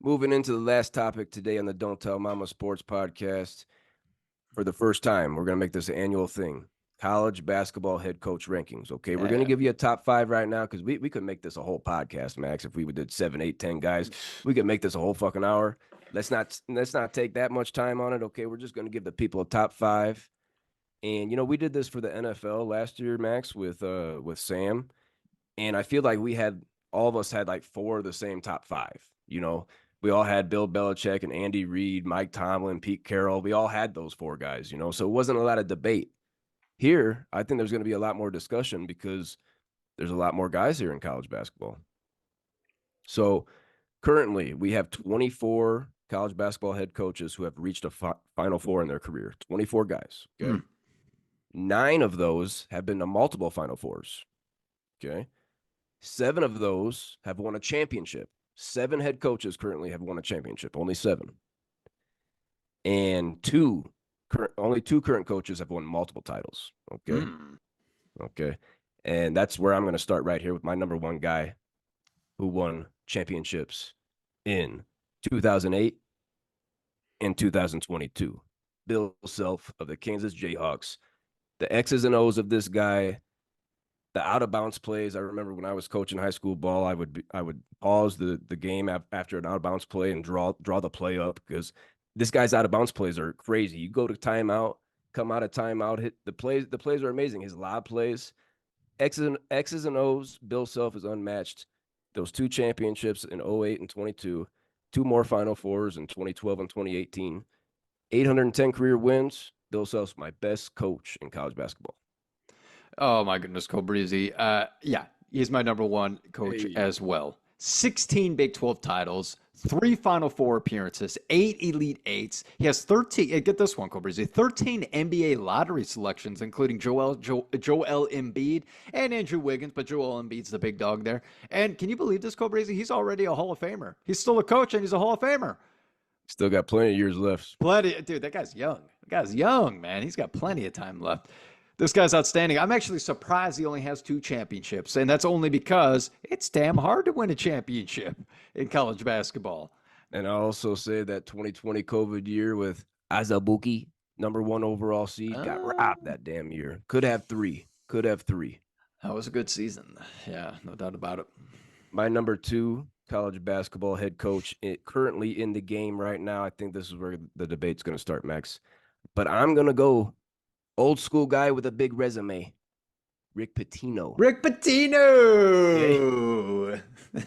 moving into the last topic today on the Don't Tell Mama Sports Podcast. For the first time, we're going to make this an annual thing. College basketball head coach rankings. Okay, we're going to give you a top 5 right now because we could make this a whole podcast, Max. If we did 7, 8, 10 guys, we could make this a whole fucking hour. Let's not take that much time on it. Okay, we're just going to give the people a top 5. And we did this for the NFL last year, Max, with Sam, and I feel like all of us had like 4 of the same top 5. We all had Bill Belichick and Andy Reid, Mike Tomlin, Pete Carroll. We all had those 4 guys, so it wasn't a lot of debate. Here, I think there's going to be a lot more discussion because there's a lot more guys here in college basketball. So currently, we have 24 college basketball head coaches who have reached a Final Four in their career. 24 guys. Okay. 9 of those have been to multiple Final Fours. Okay. 7 of those have won a championship. 7 head coaches currently have won a championship. Only 7. And only 2 current coaches have won multiple titles. Okay. Okay. And that's where I'm going to start right here with my number 1 guy who won championships in 2008 and 2022. Bill Self of the Kansas Jayhawks. The X's and O's of this guy, the out of bounds plays. I remember when I was coaching high school ball, I would pause the game after an out of bounds play and draw the play up because this guy's out of bounds plays are crazy. You go to timeout, come out of timeout, hit the plays. The plays are amazing. His lob plays, X's and O's. Bill Self is unmatched. Those 2 championships in 08 and 22, 2 more Final Fours in 2012 and 2018, 810 career wins. Bill Self's my best coach in college basketball. Oh my goodness, Cole Breezy. Yeah, he's my number 1 coach as well. 16 Big 12 titles, 3 Final Four appearances, 8 Elite Eights. He has 13. Get this one, Cole Breezy. 13 NBA lottery selections, including Joel Embiid and Andrew Wiggins, but Joel Embiid's the big dog there. And can you believe this, Cole Breezy? He's already a Hall of Famer. He's still a coach and he's a Hall of Famer. Still got plenty of years left. Dude, that guy's young. That guy's young, man. He's got plenty of time left. This guy's outstanding. I'm actually surprised he only has 2 championships, and that's only because it's damn hard to win a championship in college basketball. And I also say that 2020 COVID year with Azubuike, number 1 overall seed, got robbed that damn year. Could have 3. That was a good season. Yeah, no doubt about it. My number 2 college basketball head coach, currently in the game right now. I think this is where the debate's going to start, Max. But I'm going to go old school guy with a big resume, Rick Pitino. Rick Pitino.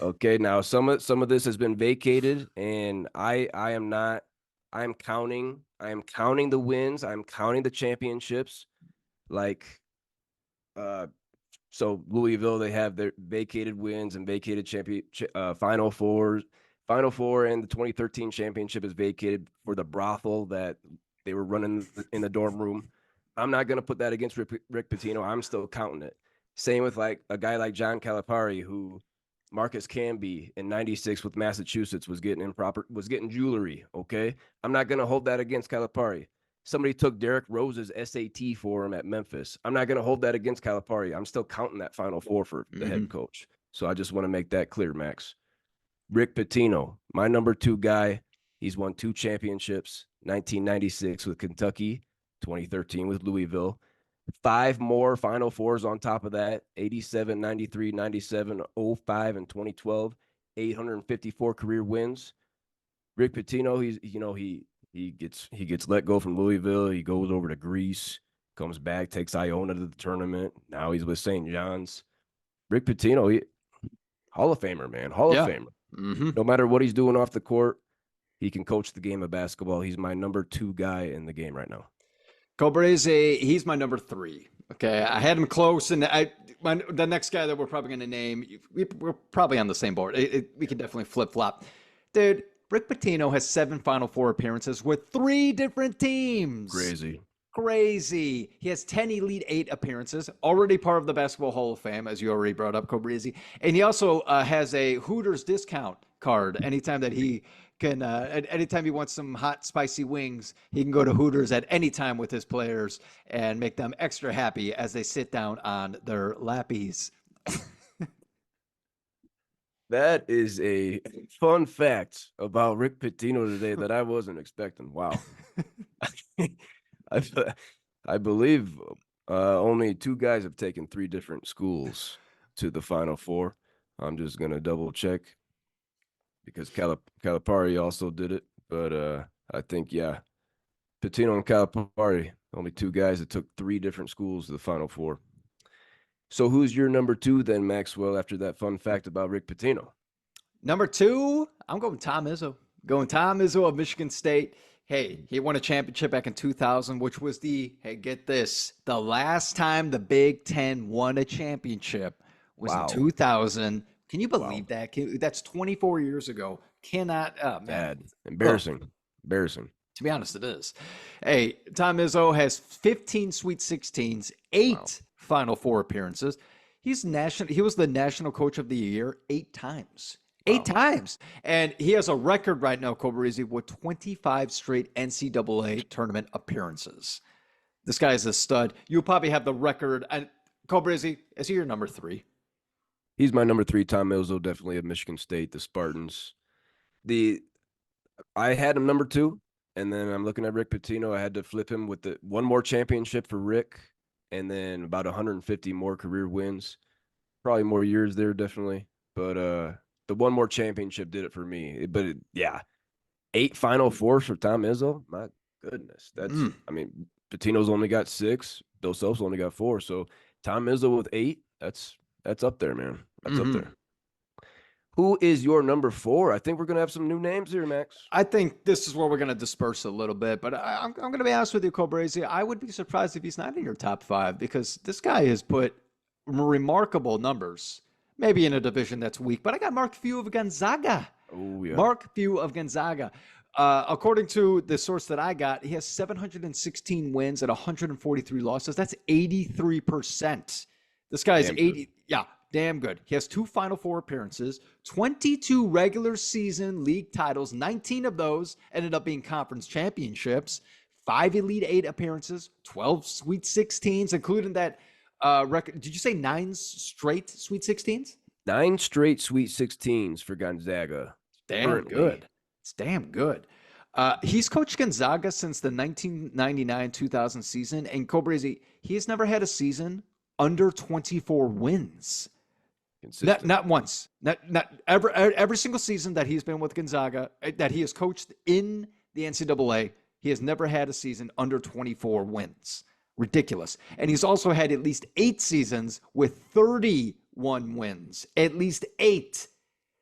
Okay, now some of this has been vacated, and I am counting the wins. I'm counting the championships. So Louisville, they have their vacated wins and vacated Final Four, and the 2013 championship is vacated for the brothel that they were running in the dorm room. I'm not going to put that against Rick Pitino. I'm still counting it. Same with like a guy like John Calipari, who Marcus Camby in 96 with Massachusetts was getting jewelry. Okay. I'm not going to hold that against Calipari. Somebody took Derrick Rose's SAT for him at Memphis. I'm not going to hold that against Calipari. I'm still counting that Final Four for the head coach. So I just want to make that clear, Max. Rick Pitino, my number 2 guy. He's won 2 championships, 1996 with Kentucky, 2013 with Louisville. 5 more Final Fours on top of that, 87, 93, 97, 05, and 2012, 854 career wins. Rick Pitino, he gets let go from Louisville. He goes over to Greece, comes back, takes Iona to the tournament. Now he's with St. John's. Rick Pitino, Hall of Famer, man. Hall of Famer. No matter what he's doing off the court, he can coach the game of basketball. He's my number 2 guy in the game right now. Cobreze, he's my number 3. Okay, I had him close, and the next guy that we're probably going to name, we're probably on the same board. We can definitely flip-flop. Dude, Rick Pitino has 7 Final Four appearances with 3 different teams. Crazy. He has 10 Elite Eight appearances, already part of the Basketball Hall of Fame, as you already brought up, Cobreze. And he also has a Hooters discount card anytime that he can, anytime he wants some hot, spicy wings, he can go to Hooters at any time with his players and make them extra happy as they sit down on their lappies. That is a fun fact about Rick Pitino today that I wasn't expecting. Wow. I, I believe only two guys have taken three different schools to the Final Four. I'm just gonna double check because Calipari also did it, but I think Pitino and Calipari, only two guys that took three different schools to the Final Four. So who's your number two then, Maxwell? After that fun fact about Rick Pitino? Number two, I'm going Tom Izzo. Going Tom Izzo of Michigan State. Hey, he won a championship back in 2000, which was hey, get this, the last time the Big Ten won a championship was in 2000. Can you believe that? That's 24 years ago. Cannot, oh, man. Bad. Embarrassing. Embarrassing. To be honest, it is. Hey, Tom Izzo has 15 Sweet 16s, 8 Final Four appearances. He was the National Coach of the Year 8 times. 8 times. And he has a record right now, Cobrizzi, with 25 straight NCAA tournament appearances. This guy is a stud. You probably have the record. And Cobrizzi, is he your number 3? He's my number 3. Tom Izzo, definitely of Michigan State, the Spartans. I had him number 2, and then I'm looking at Rick Pitino. I had to flip him with the one more championship for Rick, and then about 150 more career wins. Probably more years there, definitely. But the one more championship did it for me. But 8 Final Fours for Tom Izzo. My goodness, that's I mean, Pitino's only got 6. Bill Self's only got 4. So Tom Izzo with 8. That's up there, man. That's up there. Who is your number 4? I think we're gonna have some new names here, Max. I think this is where we're gonna disperse a little bit, but I'm gonna be honest with you, Cobrizzi. I would be surprised if he's not in your top 5 because this guy has put remarkable numbers. Maybe in a division that's weak, but I got Mark Few of Gonzaga. Oh, yeah. Mark Few of Gonzaga. According to the source that I got, he has 716 wins and 143 losses. That's 83%. This guy's 80. Yeah, damn good. He has 2 Final Four appearances, 22 regular season league titles. 19 of those ended up being conference championships. 5 Elite 8 appearances, 12 Sweet 16s, including that record. Did you say 9 straight Sweet 16s? 9 straight Sweet 16s for Gonzaga. Damn good. It's damn good. He's coached Gonzaga since the 1999-2000 season, and Cobrizzi, he has never had a season under 24 wins. Not once. Not every single season that he's been with Gonzaga, that he has coached in the NCAA, he has never had a season under 24 wins. Ridiculous. And he's also had at least 8 seasons with 31 wins. At least 8.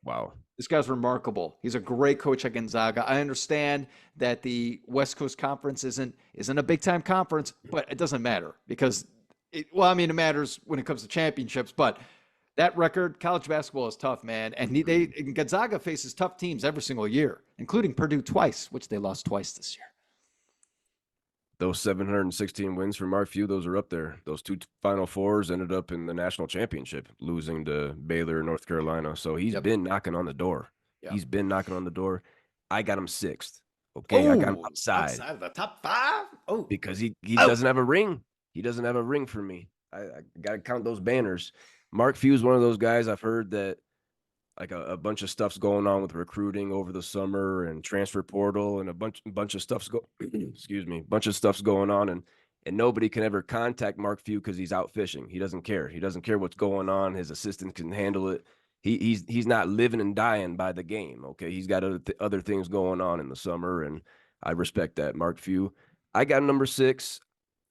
Wow. This guy's remarkable. He's a great coach at Gonzaga. I understand that the West Coast Conference isn't a big-time conference, but it doesn't matter because, it matters when it comes to championships, but that record, college basketball is tough, man. And Gonzaga faces tough teams every single year, including Purdue twice, which they lost twice this year. Those 716 wins for Mark Few, those are up there. Those 2 Final Fours ended up in the national championship, losing to Baylor, North Carolina. So he's been knocking on the door. Yep. He's been knocking on the door. I got him 6th. Okay, I got him outside of the top 5. Oh, because he doesn't have a ring. He doesn't have a ring for me. I got to count those banners. Mark Few is one of those guys I've heard that like a bunch of stuff's going on with recruiting over the summer and transfer portal and a bunch of stuff's bunch of stuff's going on and nobody can ever contact Mark Few because he's out fishing. He doesn't care. He doesn't care what's going on. His assistant can handle it. He's not living and dying by the game. Okay, he's got other things going on in the summer, and I respect that. Mark Few, I got number 6.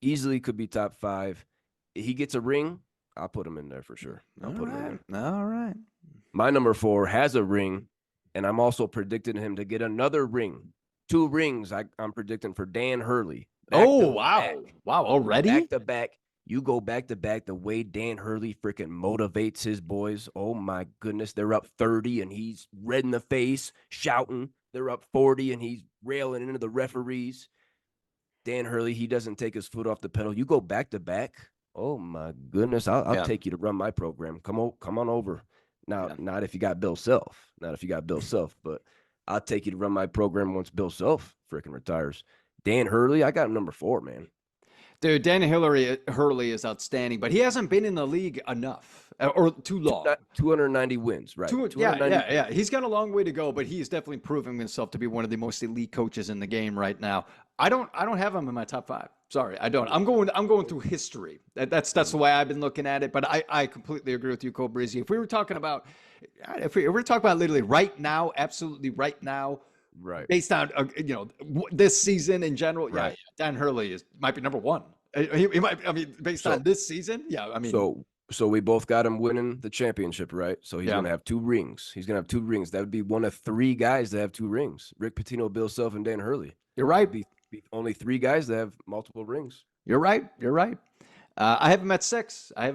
Easily could be top 5. He gets a ring, I'll put him in there for sure. I'll put him in there. All right. My number 4 has a ring, and I'm also predicting him to get another ring. 2 rings I'm predicting for Dan Hurley. Wow. Wow, already? Back to back. You go back to back, the way Dan Hurley freaking motivates his boys. Oh, my goodness. They're up 30, and he's red in the face, shouting. They're up 40, and he's railing into the referees. Dan Hurley, he doesn't take his foot off the pedal. You go back to back. Oh, my goodness. I'll take you to run my program. Come on over. Now, not if you got Bill Self. Not if you got Bill Self, but I'll take you to run my program once Bill Self freaking retires. Dan Hurley, I got him number 4, man. Dude, Dan Hurley is outstanding, but he hasn't been in the league enough or too long. 290 wins, right? Yeah. He's got a long way to go, but he's definitely proving himself to be one of the most elite coaches in the game right now. I don't have him in my top 5. Sorry, I don't. I'm going through history. That's the way I've been looking at it. But I completely agree with you, Cole Breezy. If we were talking about literally right now, absolutely right now, Right. based on this season in general, yeah, Right. Dan Hurley might be number 1. He might. I mean, based on this season, yeah. I mean, so we both got him winning the championship, right? So he's gonna have 2 rings. He's gonna have 2 rings. That would be one of 3 guys that have 2 rings: Rick Pitino, Bill Self, and Dan Hurley. You're right. Be only 3 guys that have multiple rings. You're right. I have him at 6. I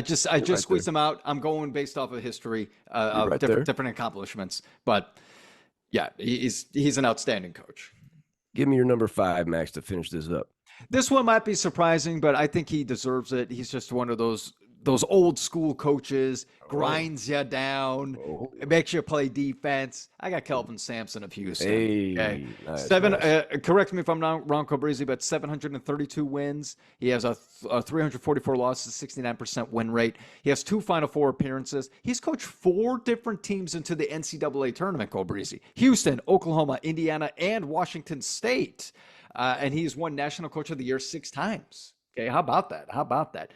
just squeezed him out. I'm going based off of history of different accomplishments. But yeah, he's an outstanding coach. Give me your number 5, Max, to finish this up. This one might be surprising, but I think he deserves it. He's just one of those old school coaches, grinds you down, makes you play defense. I got Kelvin Sampson of Houston. Okay. Nice. Correct me if I'm not wrong, Cobrizi, but 732 wins. He has a 344 losses, 69% win rate. He has 2 Final Four appearances. He's coached 4 different teams into the NCAA tournament, Cobrizi. Houston, Oklahoma, Indiana, and Washington State. And he's won National Coach of the Year 6 times. Okay, how about that?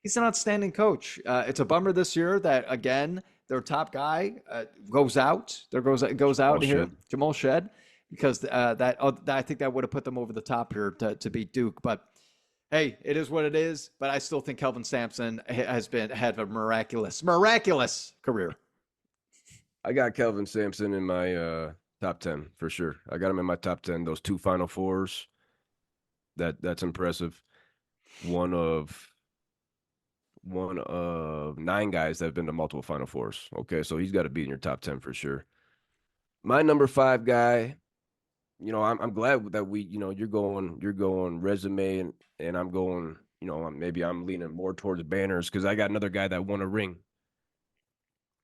He's an outstanding coach. It's a bummer this year that, again, their top guy goes out. Goes out here, Jamal Shead, because I think that would have put them over the top here to beat Duke. But hey, it is what it is. But I still think Kelvin Sampson had a miraculous career. I got Kelvin Sampson in my top 10 for sure. I got him in my top 10. Those 2 Final Fours. That's impressive. One of 9 guys that have been to multiple Final Fours. Okay, so he's got to be in your top 10 for sure. My number 5 guy, I'm glad that you're going resume and I'm going, maybe I'm leaning more towards banners because I got another guy that won a ring.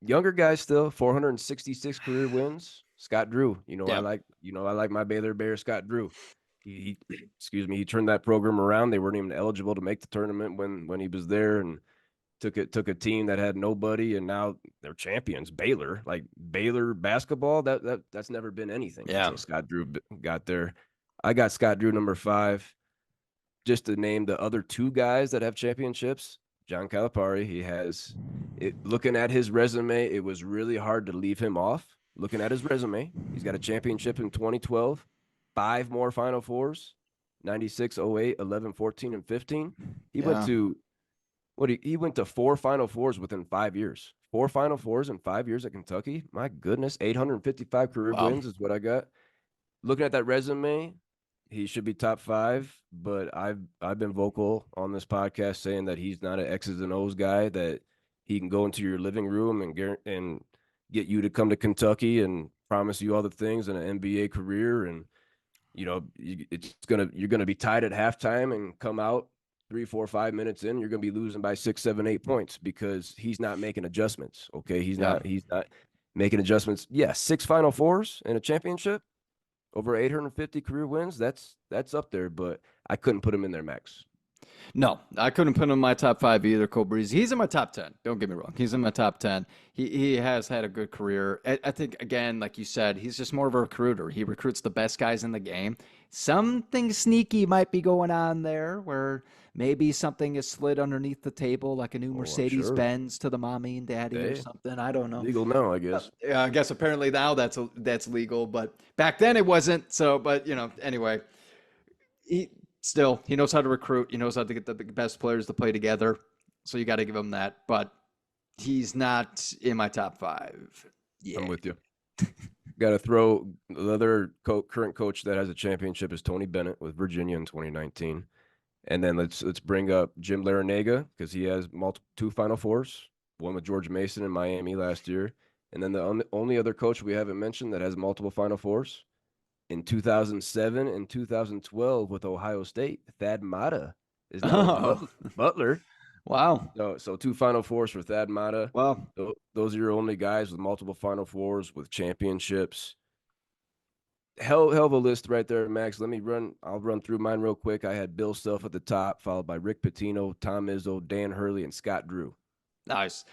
Younger guy still, 466 career wins. Scott Drew. I like my Baylor Bear, Scott Drew. He he turned that program around. They weren't even eligible to make the tournament when he was there, and took a team that had nobody, and now they're champions. Baylor basketball, that's never been anything. Yeah. So Scott Drew got there. I got Scott Drew number 5. Just to name the other 2 guys that have championships, John Calipari. He has it. Looking at his resume, it was really hard to leave him off. Looking at his resume, he's got a championship in 2012, 5 more Final Fours, 96, 08, 11, 14, and 15. He went to he went to 4 Final Fours within 5 years. 4 Final Fours in 5 years at Kentucky. My goodness, 855 career wins is what I got. Looking at that resume, he should be top 5. But I've been vocal on this podcast saying that he's not an X's and O's guy. That he can go into your living room and get you to come to Kentucky and promise you all the things in an NBA career, and you're gonna be tied at halftime and come out 3, 4, 5 minutes in, you're going to be losing by 6, 7, 8 points because he's not making adjustments. Okay. He's not making adjustments. Yeah. 6 Final Fours and a championship, over 850 career wins. That's up there, but I couldn't put him in there, Max. No, I couldn't put him in my top 5 either, Cole Breezy. He's in my top 10. Don't get me wrong. He's in my top 10. He has had a good career. I think, again, like you said, he's just more of a recruiter. He recruits the best guys in the game. Something sneaky might be going on there where maybe something is slid underneath the table, like a new Mercedes-Benz to the mommy and daddy or something. I don't know. Legal now, I guess. I guess apparently now that's legal, but back then it wasn't. So, but, anyway, he knows how to recruit. He knows how to get the best players to play together. So you got to give him that. But he's not in my top 5. Yeah. I'm with you. Got to throw the other current coach that has a championship is Tony Bennett with Virginia in 2019. And then let's bring up Jim Larrañaga because he has 2 Final Fours, one with George Mason in Miami last year. And then the only other coach we haven't mentioned that has multiple Final Fours in 2007 and 2012 with Ohio State, Thad Matta is now Butler. Wow. So 2 Final Fours for Thad Matta. Wow. Those are your only guys with multiple Final Fours with championships. hell of a list right there, Max. I'll run through mine real quick. I had Bill Self at the top, followed by Rick Pitino, Tom Izzo, Dan Hurley, and Scott Drew. Nice.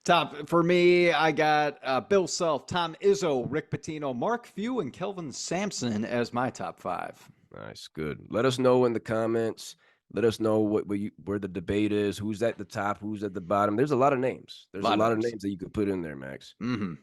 Top for me, I got Bill Self, Tom Izzo, Rick Pitino, Mark Few, and Kelvin Sampson as my top 5. Nice, good. Let us know in the comments. Let us know where the debate is. Who's at the top? Who's at the bottom? There's a lot of names. There's a lot of names that you could put in there, Max. Mm-hmm.